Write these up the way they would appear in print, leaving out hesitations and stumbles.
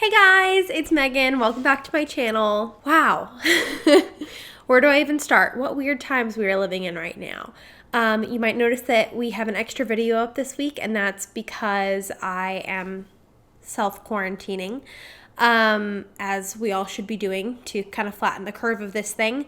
Hey guys, it's Megan. Welcome back to my channel. Wow. Where do I even start? What weird times we are living in right now. You might notice that we have an extra video up this week, and that's because I am self-quarantining, as we all should be doing to kind of flatten the curve of this thing.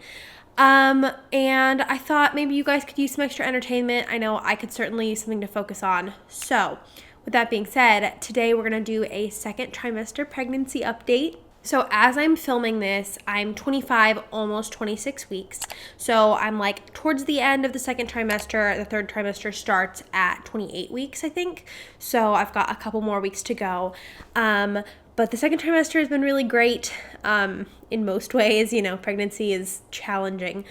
And I thought maybe you guys could use some extra entertainment. I know I could certainly use something to focus on. So with that being said, today we're going to do a second trimester pregnancy update. So as I'm filming this, I'm 25, almost 26 weeks. So I'm like towards the end of the second trimester. The third trimester starts at 28 weeks, I think. So I've got a couple more weeks to go. But the second trimester has been really great in most ways. You know, pregnancy is challenging.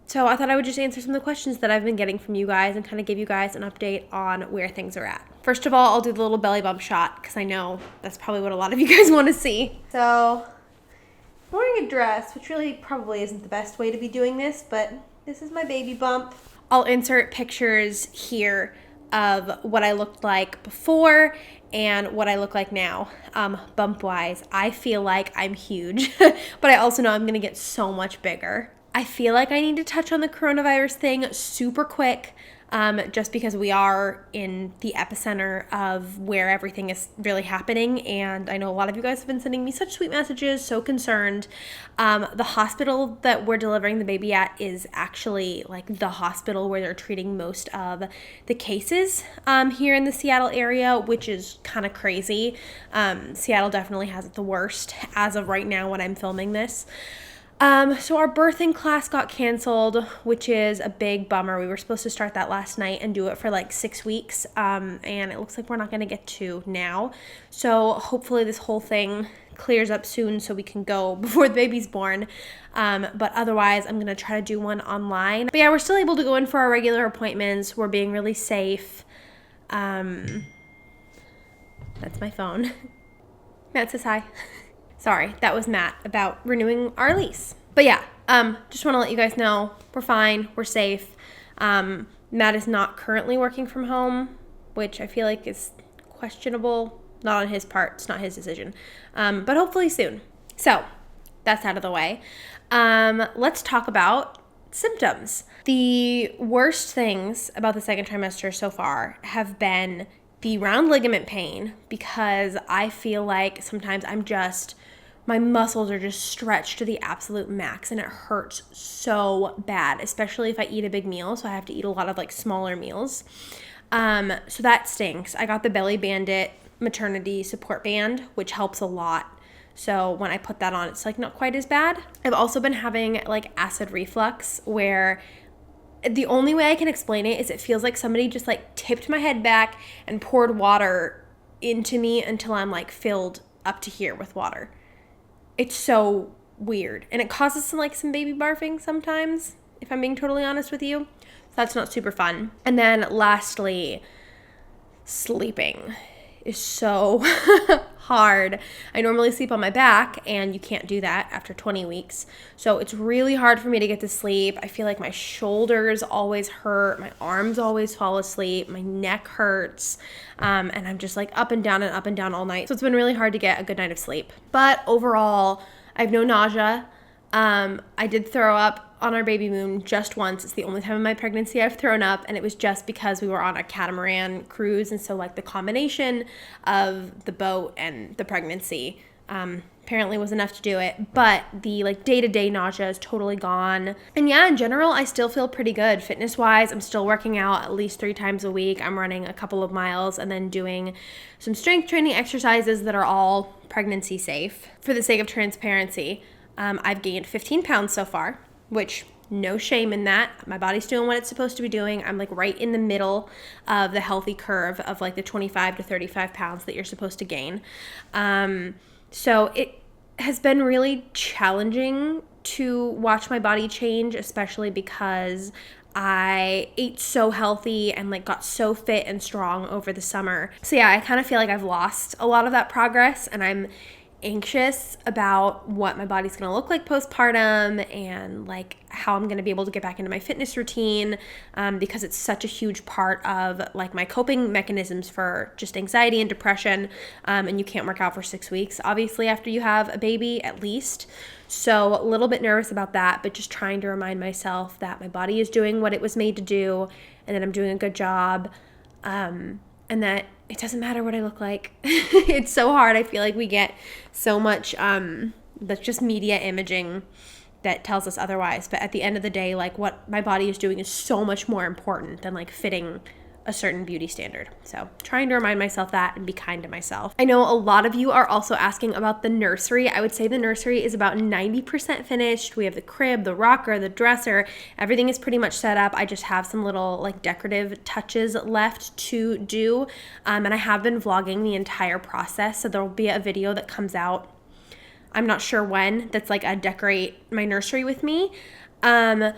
So I thought I would just answer some of the questions that I've been getting from you guys and kind of give you guys an update on where things are at. First of all, I'll do the little belly bump shot because I know that's probably what a lot of you guys want to see. So I'm wearing a dress, which really probably isn't the best way to be doing this, but this is my baby bump. I'll insert pictures here of what I looked like before and what I look like now, bump-wise. I feel like I'm huge, but I also know I'm going to get so much bigger. I feel like I need to touch on the coronavirus thing super quick, just because we are in the epicenter of where everything is really happening. And I know a lot of you guys have been sending me such sweet messages, so concerned. The hospital that we're delivering the baby at is actually like the hospital where they're treating most of the cases here in the Seattle area, which is kind of crazy. Seattle definitely has it the worst as of right now when I'm filming this. So our birthing class got canceled, which is a big bummer. We were supposed to start that last night and do it for like 6 weeks. And it looks like we're not going to get to now. So hopefully this whole thing clears up soon so we can go before the baby's born. But otherwise I'm going to try to do one online. But yeah, we're still able to go in for our regular appointments. We're being really safe. That's my phone. Matt says hi. Sorry, that was Matt about renewing our lease. But yeah, just want to let you guys know we're fine, we're safe. Matt is not currently working from home, which I feel like is questionable. Not on his part, it's not his decision. But hopefully soon. So that's out of the way. Let's talk about symptoms. The worst things about the second trimester so far have been the round ligament pain, because I feel like sometimes my muscles are just stretched to the absolute max and it hurts so bad, especially if I eat a big meal. So I have to eat a lot of like smaller meals. So that stinks. I got the Belly Bandit maternity support band, which helps a lot. So when I put that on, it's like not quite as bad. I've also been having like acid reflux, where the only way I can explain it is it feels like somebody just like tipped my head back and poured water into me until I'm like filled up to here with water. It's so weird. And it causes some baby barfing sometimes, if I'm being totally honest with you. So that's not super fun. And then lastly, sleeping is so hard. I normally sleep on my back, and you can't do that after 20 weeks. So it's really hard for me to get to sleep. I feel like my shoulders always hurt. My arms always fall asleep. My neck hurts. And I'm just like up and down all night. So it's been really hard to get a good night of sleep. But overall, I have no nausea. I did throw up on our baby moon just once. It's the only time in my pregnancy I've thrown up, and it was just because we were on a catamaran cruise, and so like the combination of the boat and the pregnancy apparently was enough to do it. But the like day-to-day nausea is totally gone. And yeah, in general, I still feel pretty good. Fitness-wise, I'm still working out at least 3 times a week. I'm running a couple of miles and then doing some strength training exercises that are all pregnancy safe. For the sake of transparency, I've gained 15 pounds so far, which no shame in that. My body's doing what it's supposed to be doing. I'm like right in the middle of the healthy curve of like the 25 to 35 pounds that you're supposed to gain. So it has been really challenging to watch my body change, especially because I ate so healthy and like got so fit and strong over the summer. So yeah, I kind of feel like I've lost a lot of that progress, and I'm anxious about what my body's going to look like postpartum and like how I'm going to be able to get back into my fitness routine, because it's such a huge part of like my coping mechanisms for just anxiety and depression. And you can't work out for 6 weeks, obviously, after you have a baby at least. So a little bit nervous about that, but just trying to remind myself that my body is doing what it was made to do and that I'm doing a good job. And that it doesn't matter what I look like. It's so hard. I feel like we get so much that's just media imaging that tells us otherwise. But at the end of the day, like what my body is doing is so much more important than like fitting a certain beauty standard. So trying to remind myself that and be kind to myself. I know a lot of you are also asking about the nursery. I would say the nursery is about 90% finished. We have the crib, the rocker, the dresser. Everything is pretty much set up. I just have some little like decorative touches left to do. And I have been vlogging the entire process. So there will be a video that comes out, I'm not sure when, that's like a decorate my nursery with me. But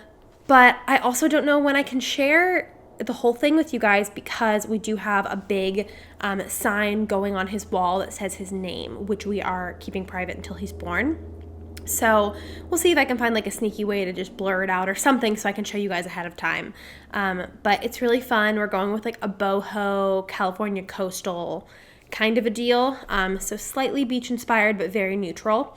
I also don't know when I can share the whole thing with you guys, because we do have a big sign going on his wall that says his name, which we are keeping private until he's born. So we'll see if I can find like a sneaky way to just blur it out or something so I can show you guys ahead of time. But it's really fun. We're going with like a boho California coastal kind of a deal. So slightly beach inspired, but very neutral.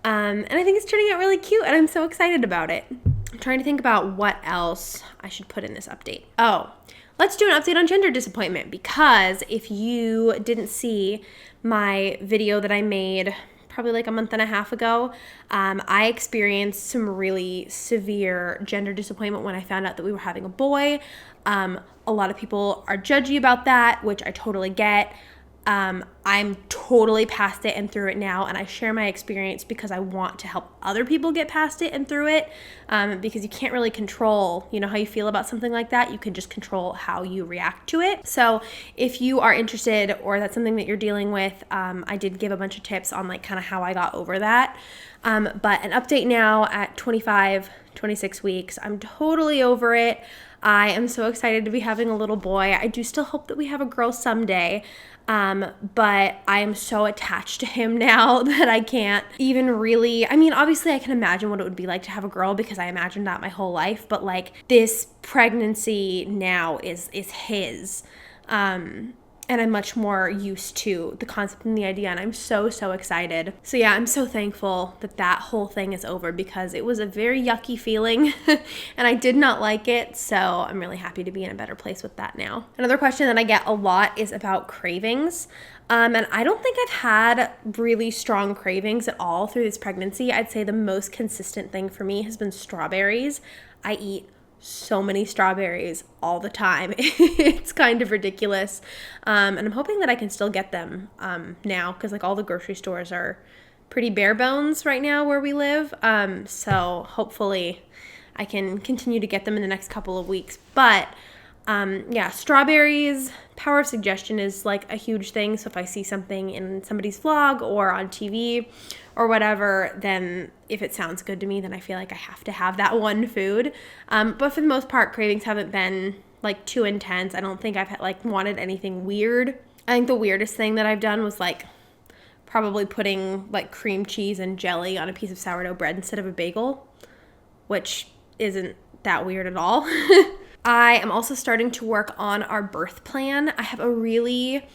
And I think it's turning out really cute and I'm so excited about it. I'm trying to think about what else I should put in this update. Oh, let's do an update on gender disappointment, because if you didn't see my video that I made probably like a month and a half ago, I experienced some really severe gender disappointment when I found out that we were having a boy. A lot of people are judgy about that, which I totally get. I'm totally past it and through it now, and I share my experience because I want to help other people get past it and through it, because you can't really control, how you feel about something like that. You can just control how you react to it. So if you are interested or that's something that you're dealing with, I did give a bunch of tips on like kind of how I got over that. But an update now at 25, 26 weeks, I'm totally over it. I am so excited to be having a little boy. I do still hope that we have a girl someday. But I am so attached to him now that I can't even really, obviously I can imagine what it would be like to have a girl because I imagined that my whole life, but like this pregnancy now is his. And I'm much more used to the concept and the idea, and I'm so excited. So yeah, I'm so thankful that that whole thing is over, because it was a very yucky feeling and I did not like it. So I'm really happy to be in a better place with that now. Another question that I get a lot is about cravings. And I don't think I've had really strong cravings at all through this pregnancy. I'd say the most consistent thing for me has been strawberries. I eat so many strawberries all the time. It's kind of ridiculous. And I'm hoping that I can still get them now, because like all the grocery stores are pretty bare bones right now where we live. So hopefully I can continue to get them in the next couple of weeks. But yeah, strawberries, power of suggestion is like a huge thing. So if I see something in somebody's vlog or on TV or whatever, then if it sounds good to me, then I feel like I have to have that one food. But for the most part, cravings haven't been like too intense. I don't think I've wanted anything weird. I think the weirdest thing that I've done was like probably putting like cream cheese and jelly on a piece of sourdough bread instead of a bagel, which isn't that weird at all. I am also starting to work on our birth plan. I have a really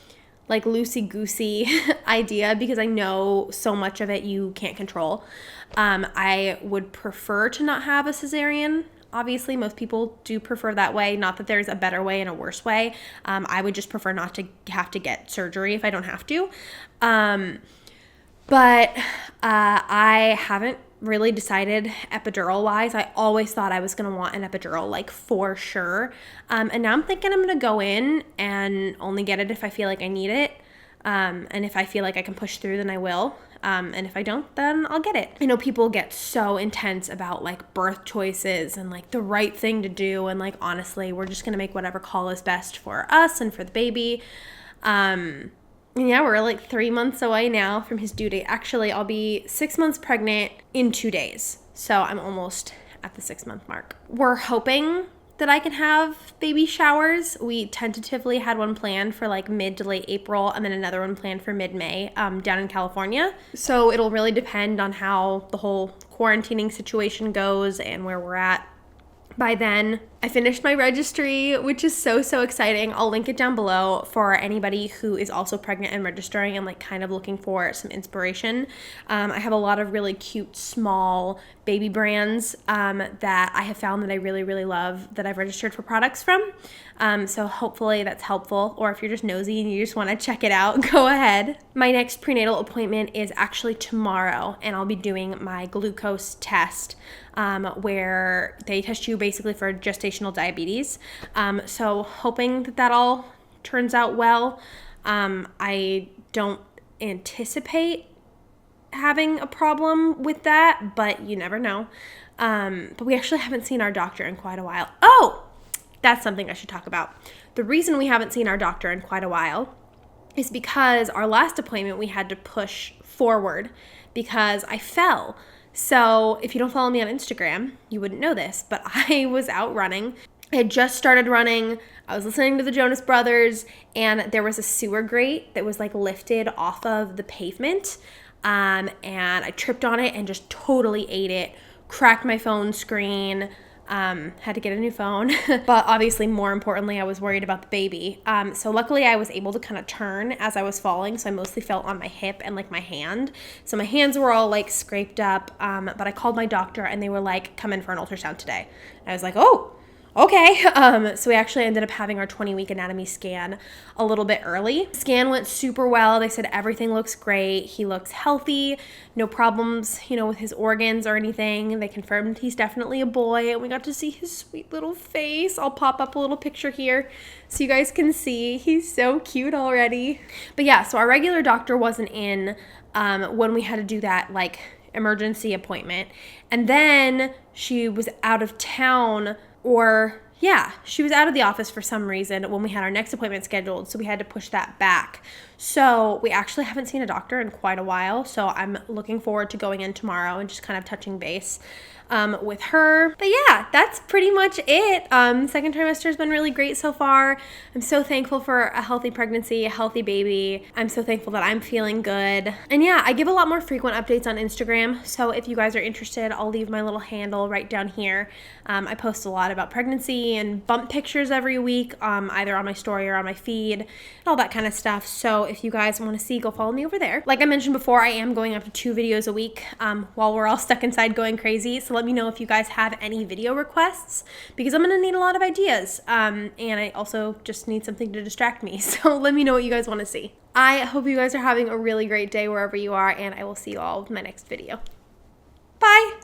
like loosey-goosey idea because I know so much of it you can't control. I would prefer to not have a cesarean. Obviously, most people do prefer that way. Not that there's a better way and a worse way. I would just prefer not to have to get surgery if I don't have to. But I haven't really decided epidural wise. I always thought I was going to want an epidural, like for sure. And now I'm thinking I'm going to go in and only get it if I feel like I need it. And if I feel like I can push through, then I will. And if I don't, then I'll get it. I know people get so intense about like birth choices and like the right thing to do. And like, honestly, we're just going to make whatever call is best for us and for the baby. Yeah, we're like 3 months away now from his due date. Actually, I'll be 6 months pregnant in 2 days. So I'm almost at the 6 month mark. We're hoping that I can have baby showers. We tentatively had one planned for like mid to late April and then another one planned for mid-May down in California. So it'll really depend on how the whole quarantining situation goes and where we're at by then. I finished my registry, which is so exciting. I'll link it down below for anybody who is also pregnant and registering and like kind of looking for some inspiration. I have a lot of really cute small baby brands that I have found that I really love that I've registered for products from. So hopefully that's helpful, or if you're just nosy and you just want to check it out, go ahead. My next prenatal appointment is actually tomorrow, and I'll be doing my glucose test where they test you basically for gestational diabetes. So hoping that all turns out well. I don't anticipate having a problem with that, but you never know. But we actually haven't seen our doctor in quite a while. Oh, that's something I should talk about. The reason we haven't seen our doctor in quite a while is because our last appointment we had to push forward because I fell. So if you don't follow me on Instagram, you wouldn't know this, but I was out running. I had just started running. I was listening to the Jonas Brothers, and there was a sewer grate that was like lifted off of the pavement. And I tripped on it and just totally ate it, cracked my phone screen, had to get a new phone. But obviously, more importantly, I was worried about the baby. So luckily I was able to kind of turn as I was falling. So I mostly fell on my hip and like my hand. So my hands were all like scraped up. But I called my doctor and they were like, come in for an ultrasound today. And I was like, oh, okay. So we actually ended up having our 20-week anatomy scan a little bit early. Scan went super well. They said everything looks great. He looks healthy, no problems, with his organs or anything. They confirmed he's definitely a boy, and we got to see his sweet little face. I'll pop up a little picture here so you guys can see. He's so cute already. But yeah, so our regular doctor wasn't in when we had to do that like emergency appointment. And then she was out of town, she was out of the office for some reason when we had our next appointment scheduled, so we had to push that back. So we actually haven't seen a doctor in quite a while, so I'm looking forward to going in tomorrow and just kind of touching base with her. But yeah, that's pretty much it. Second trimester has been really great so far. I'm so thankful for a healthy pregnancy, a healthy baby. I'm so thankful that I'm feeling good. And yeah, I give a lot more frequent updates on Instagram, so if you guys are interested, I'll leave my little handle right down here. I post a lot about pregnancy and bump pictures every week, either on my story or on my feed, and all that kind of stuff. So if you guys want to see, go follow me over there. Like I mentioned before, I am going up to 2 videos a week while we're all stuck inside going crazy. So let me know if you guys have any video requests, because I'm going to need a lot of ideas. And I also just need something to distract me. So let me know what you guys want to see. I hope you guys are having a really great day wherever you are, and I will see you all in my next video. Bye!